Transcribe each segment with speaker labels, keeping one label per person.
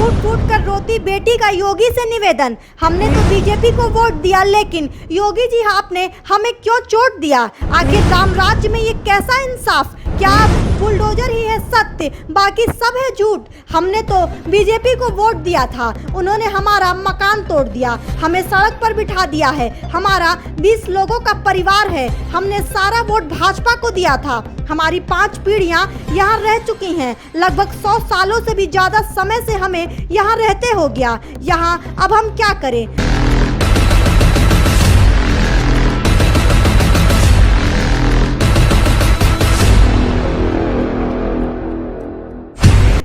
Speaker 1: फूट फूट कर रोती बेटी का योगी से निवेदन, हमने तो बीजेपी को वोट दिया, लेकिन योगी जी आपने हमें क्यों चोट दिया? आखिर राम राज्य में ये कैसा इंसाफ? क्या बुलडोजर ही है सत्य, बाकी सब है झूठ? हमने तो बीजेपी को वोट दिया था, उन्होंने हमारा मकान तोड़ दिया, हमें सड़क पर बिठा दिया है, हमारा 20 लोगों का परिवार है, हमने सारा वोट भाजपा को दिया था, हमारी 5 पीढ़ियां यहाँ रह चुकी हैं, लगभग 100 सालों से भी ज्यादा समय से हमें यहाँ रहते हो गया, यहाँ अब हम क्या करें?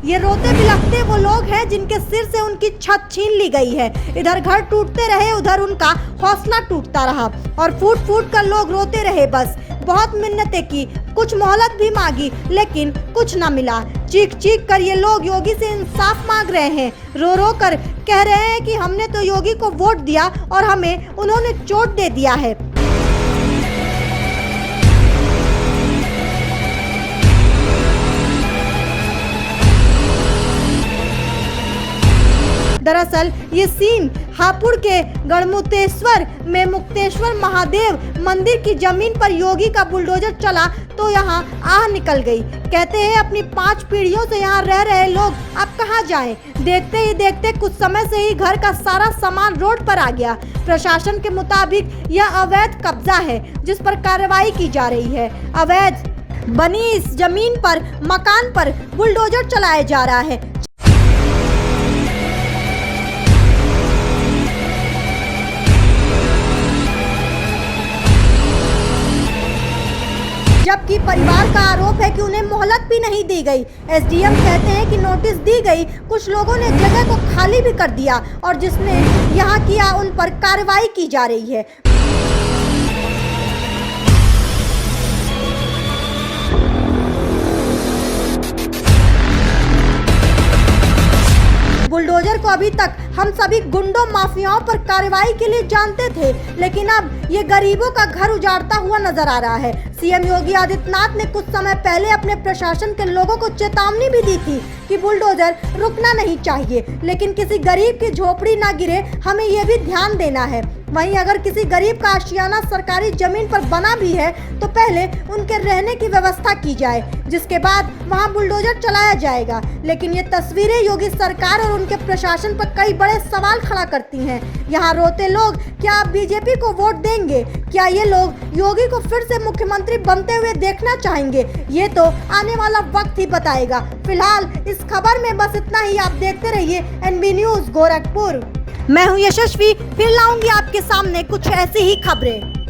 Speaker 1: ये रोते बिलखते वो लोग हैं जिनके सिर से उनकी छत छीन ली गई है। इधर घर टूटते रहे, उधर उनका हौसला टूटता रहा और फूट फूट कर लोग रोते रहे। बस बहुत मिन्नतें की, कुछ मोहलत भी मांगी, लेकिन कुछ ना मिला। चीख चीख कर ये लोग योगी से इंसाफ मांग रहे हैं, रो रो कर कह रहे हैं कि हमने तो योगी को वोट दिया और हमें उन्होंने चोट दे दिया है। दरअसल ये सीन हापुड़ के गढ़मुक्तेश्वर में मुक्तेश्वर महादेव मंदिर की जमीन पर योगी का बुलडोजर चला तो यहाँ आह निकल गई। कहते हैं अपनी 5 पीढ़ियों से यहाँ रह रहे लोग अब कहाँ जाएं? देखते ही देखते कुछ समय से ही घर का सारा सामान रोड पर आ गया। प्रशासन के मुताबिक यह अवैध कब्जा है जिस पर कार्रवाई की जा रही है। अवैध बनी इस जमीन पर मकान पर बुलडोजर चलाया जा रहा है। जबकि परिवार का आरोप है कि उन्हें मोहलत भी नहीं दी गई। एसडीएम कहते हैं कि नोटिस दी गई, कुछ लोगों ने जगह को खाली भी कर दिया और जिसने यहाँ किया उन पर कार्रवाई की जा रही है। बुलडोजर को अभी तक हम सभी गुंडों माफियाओं पर कार्रवाई के लिए जानते थे, लेकिन अब ये गरीबों का घर उजाड़ता हुआ नजर आ रहा है। सीएम योगी आदित्यनाथ ने कुछ समय पहले अपने प्रशासन के लोगों को चेतावनी भी दी थी कि बुलडोजर रुकना नहीं चाहिए, लेकिन किसी गरीब की झोपड़ी ना गिरे, हमें ये भी ध्यान देना है। वहीं अगर किसी गरीब का आशियाना सरकारी जमीन पर बना भी है तो पहले उनके रहने की व्यवस्था की जाए, जिसके बाद वहां बुलडोजर चलाया जाएगा। लेकिन ये तस्वीरें योगी सरकार और उनके प्रशासन पर कई बड़े सवाल खड़ा करती हैं। यहाँ रोते लोग क्या आप बीजेपी को वोट देंगे? क्या ये लोग योगी को फिर से मुख्यमंत्री बनते हुए देखना चाहेंगे? ये तो आने वाला वक्त ही बताएगा। फिलहाल इस खबर में बस इतना ही। आप देखते रहिए एनबी न्यूज गोरखपुर। मैं हूं यशस्वी, फिर लाऊंगी आपके सामने कुछ ऐसी ही खबरें।